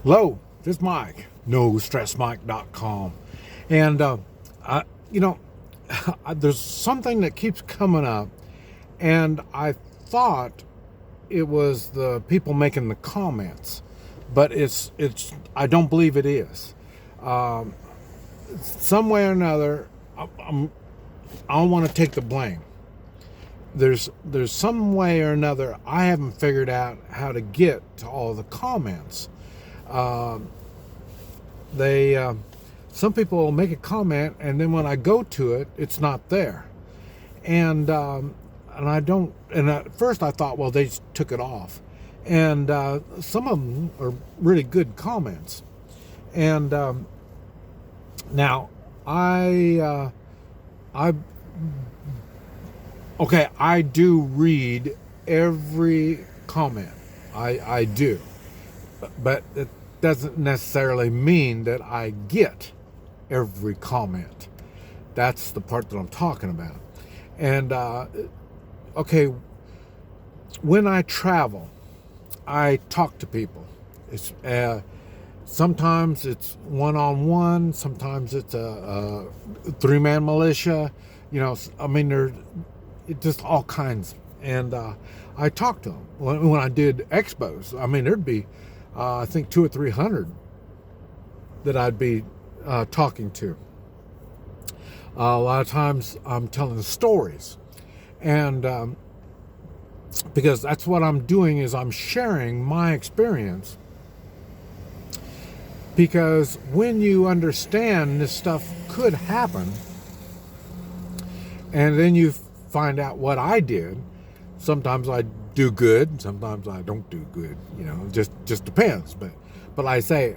Hello, this is Mike, NoStressMike.com. And, I, you know, there's something that keeps coming up, and I thought it was the people making the comments, but I don't believe it is. Um, some way or another, I don't want to take the blame. There's some way or another I haven't figured out how to get to all the comments. Um, they Some people will make a comment, and then when I go to it, it's not there, and I don't. And at first I thought, well, they just took it off, and some of them are really good comments. And now I okay, I do read every comment. I do, but it doesn't necessarily mean that I get every comment. That's the part that I'm talking about. And okay, when I travel, I talk to people. It's sometimes it's one-on-one, sometimes it's a three-man militia. I mean, there's just all kinds. And I talk to them when I did expos. I mean, there'd be I think 200 or 300 that I'd be talking to. A lot of times I'm telling stories, and because that's what I'm doing, is I'm sharing my experience. Because when you understand this stuff could happen, and then you find out what I did, sometimes I do good, sometimes I don't do good. Just depends. But like I say,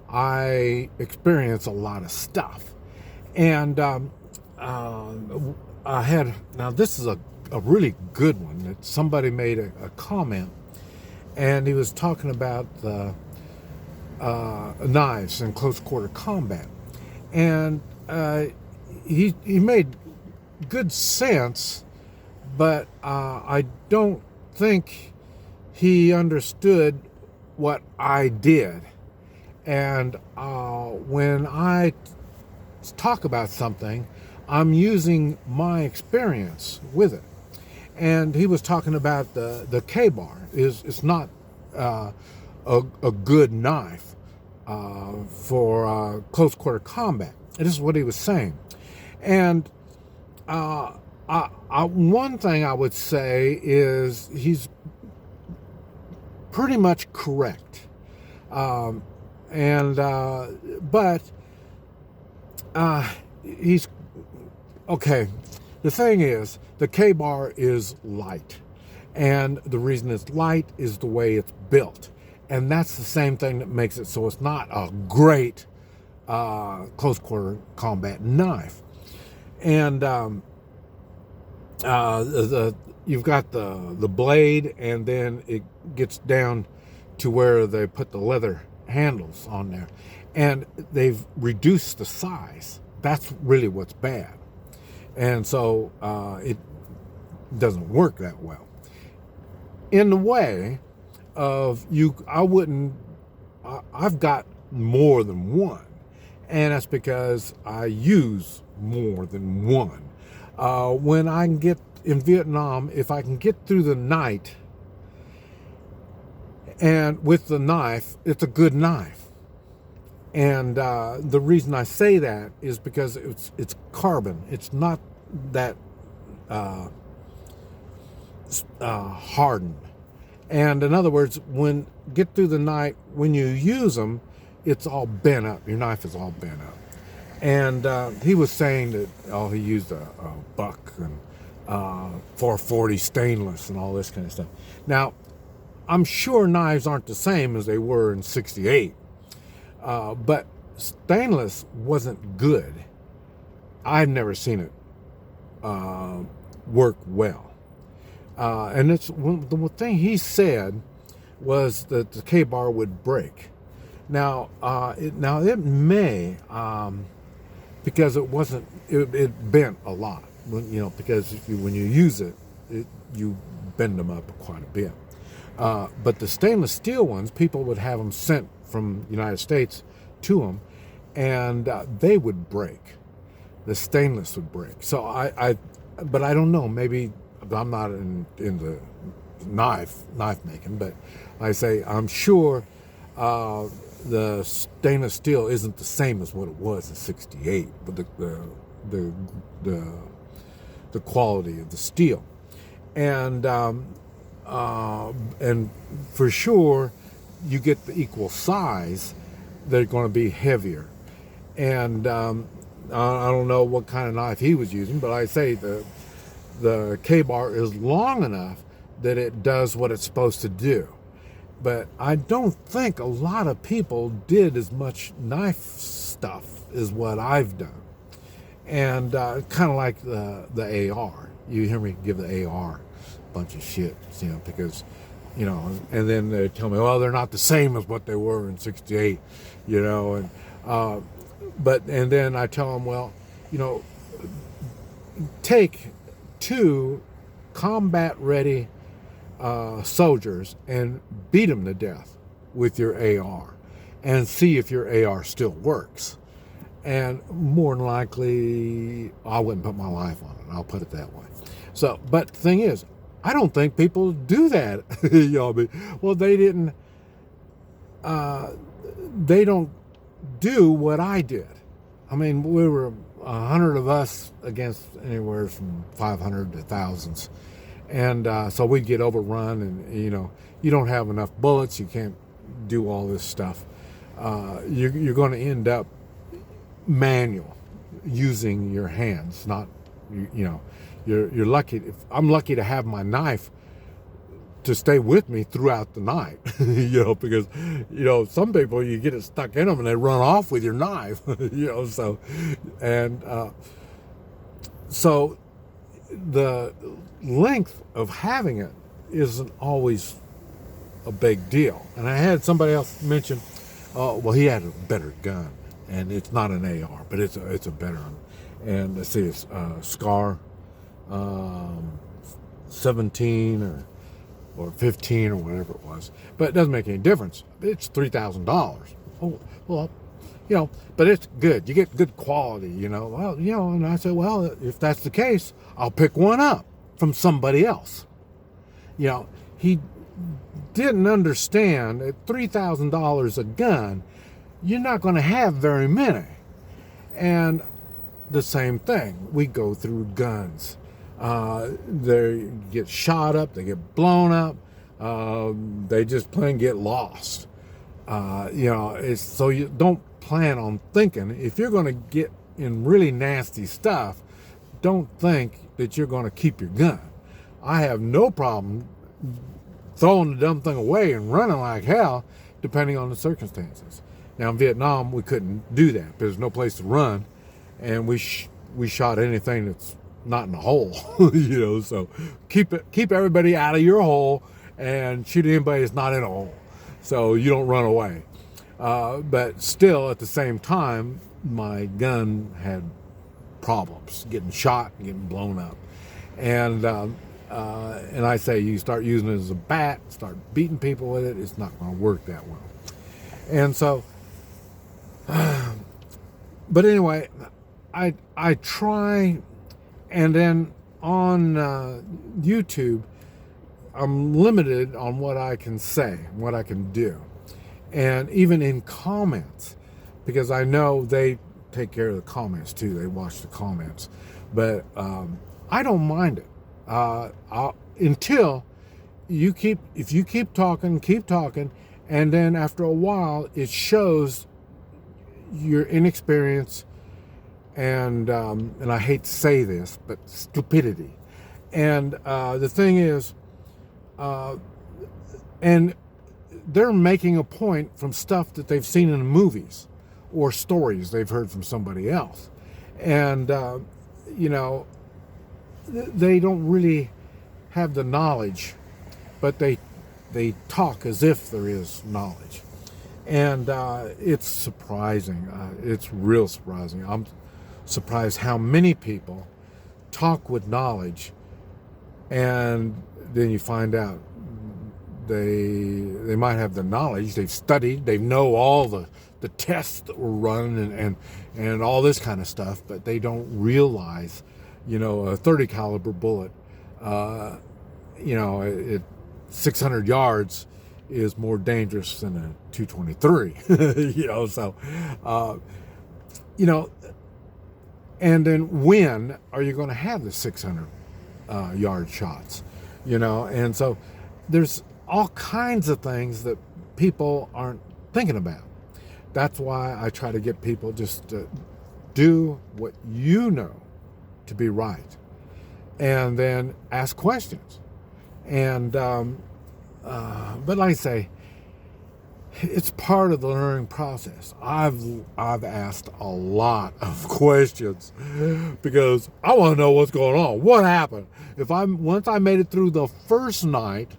I experience a lot of stuff, and I had, now this is a really good one that somebody made a comment, and he was talking about the knives in close quarter combat, and he made good sense, but I don't think he understood what I did. And when I talk about something, I'm using my experience with it. And he was talking about the K-bar. It's not a good knife for close quarter combat. This is what he was saying. And one thing I would say is he's pretty much correct. But he's okay. The thing is, the K-bar is light, and the reason it's light is the way it's built, and that's the same thing that makes it so it's not a great close quarter combat knife. And you've got the blade, and then it gets down to where they put the leather handles on there, and they've reduced the size. That's really what's bad, and so it doesn't work that well. In the way of I've got more than one, and that's because I use more than one. When I can get in Vietnam, if I can get through the night, and with the knife, it's a good knife. And the reason I say that is because it's carbon. It's not that hardened. And in other words, get through the night, when you use them, it's all bent up. Your knife is all bent up. And he was saying that, he used a buck and 440 stainless and all this kind of stuff. Now, I'm sure knives aren't the same as they were in '68, but stainless wasn't good. I've never seen it work well. And the thing he said was that the K-bar would break. Now, it may, because it bent a lot. Because when you use it, you bend them up quite a bit. But the stainless steel ones, people would have them sent from the United States to them, and they would break. The stainless would break. So but I don't know. Maybe I'm not in the knife making, but I say I'm sure the stainless steel isn't the same as what it was in '68, but the quality of the steel, and for sure you get the equal size, they're going to be heavier. And I don't know what kind of knife he was using, but I say the K-bar is long enough that it does what it's supposed to do. But I don't think a lot of people did as much knife stuff as what I've done. And kind of like the AR. You hear me give the AR a bunch of shit, because, and then they tell me, well, they're not the same as what they were in '68, and and then I tell them, well, take 2 combat-ready soldiers and beat them to death with your AR and see if your AR still works. And more than likely, I wouldn't put my life on it. I'll put it that way. So, but the thing is, I don't think people do that. Well, they don't do what I did. I mean, we were 100 of us against anywhere from 500 to thousands. And so we'd get overrun, and, you don't have enough bullets. You can't do all this stuff. You're going to end up manual, using your hands, not, you're lucky. I'm lucky to have my knife to stay with me throughout the night, because, some people, you get it stuck in them and they run off with your knife, so the length of having it isn't always a big deal. And I had somebody else mention, well, he had a better gun, and it's not an AR, but it's a better one. And let's see, it's Scar 17 or 15 or whatever it was. But it doesn't make any difference. It's $3,000. Oh, well, but it's good. You get good quality, Well, and I said, well, if that's the case, I'll pick one up from somebody else. He didn't understand at $3,000 a gun, you're not going to have very many. And the same thing, we go through guns. They get shot up, they get blown up, they just plain get lost. It's so you don't plan on thinking, if you're going to get in really nasty stuff, don't think that you're going to keep your gun. I have no problem throwing the dumb thing away and running like hell, depending on the circumstances. Now in Vietnam, we couldn't do that. There's no place to run, and we shot anything that's not in a hole, So keep everybody out of your hole and shoot anybody that's not in a hole, so you don't run away. But still, at the same time, my gun had problems, getting shot, getting blown up, and I say you start using it as a bat, start beating people with it, it's not going to work that well. And so, but anyway, I try. And then on YouTube, I'm limited on what I can say, what I can do. And even in comments, because I know they take care of the comments too. They watch the comments. But I don't mind it until if you keep talking, and then after a while, it shows your inexperience, and I hate to say this, but stupidity. And the thing is, and they're making a point from stuff that they've seen in the movies or stories they've heard from somebody else. And, they don't really have the knowledge, but they talk as if there is knowledge. And it's surprising. It's real surprising. I'm surprised how many people talk with knowledge, and then you find out they might have the knowledge, they've studied, they know all the tests that were run and all this kind of stuff, but they don't realize, a 30 caliber bullet, at 600 yards is more dangerous than a 223. So, and then when are you going to have the 600 yard shots? And so there's all kinds of things that people aren't thinking about. That's why I try to get people just to do what you know to be right, and then ask questions. And but like I say, it's part of the learning process. I've asked a lot of questions because I want to know what's going on. What happened? Once I made it through the first night,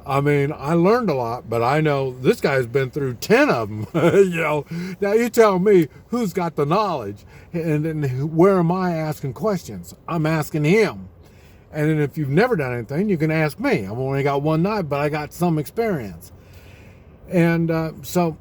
I learned a lot, but I know this guy's been through 10 of them. Now you tell me who's got the knowledge, and then where am I asking questions? I'm asking him. And then if you've never done anything, you can ask me. I've only got one night, but I got some experience. And so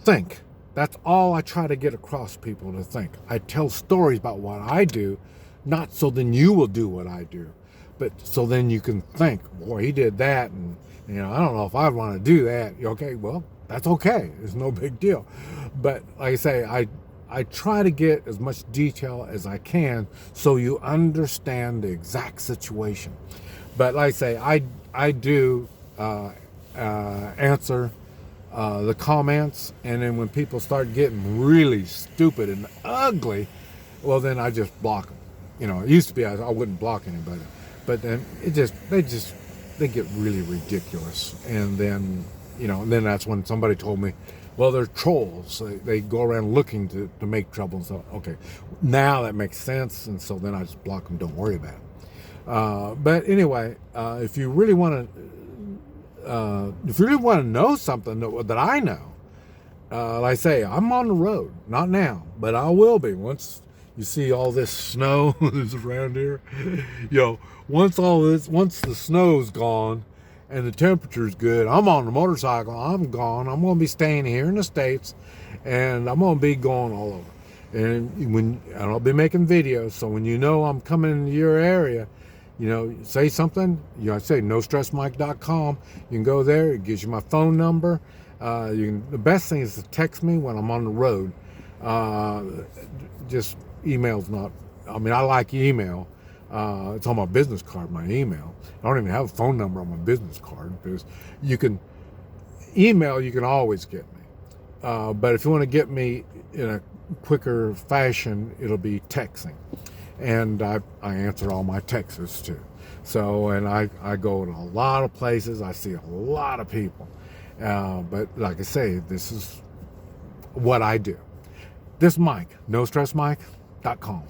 think. That's all I try to get across people, to think. I tell stories about what I do, not so then you will do what I do, but so then you can think, boy, he did that, and I don't know if I want to do that. Okay, well, that's okay. It's no big deal. But like I say, I try to get as much detail as I can so you understand the exact situation. But like I say, I do answer the comments, and then when people start getting really stupid and ugly, well, then I just block them. It used to be I wouldn't block anybody, but then they get really ridiculous, and then then that's when somebody told me, well, they're trolls. They go around looking to make trouble. And so, okay, now that makes sense, and so then I just block them. Don't worry about it. But anyway, if you really want to know something that I know, like I say, I'm on the road. Not now, but I will be once you see all this snow that's around here. Once the snow's gone and the temperature's good, I'm on the motorcycle. I'm gone. I'm going to be staying here in the States, and I'm going to be going all over. And I'll be making videos. So when I'm coming into your area, say something. I say nostressmike.com. You can go there. It gives you my phone number. The best thing is to text me when I'm on the road. Just email's not. I like email. It's on my business card, my email. I don't even have a phone number on my business card, because you can email. You can always get me. But if you want to get me in a quicker fashion, it'll be texting. And I answer all my texts too. So, and I go to a lot of places. I see a lot of people. But like I say, this is what I do. This Mike, nostressmike.com.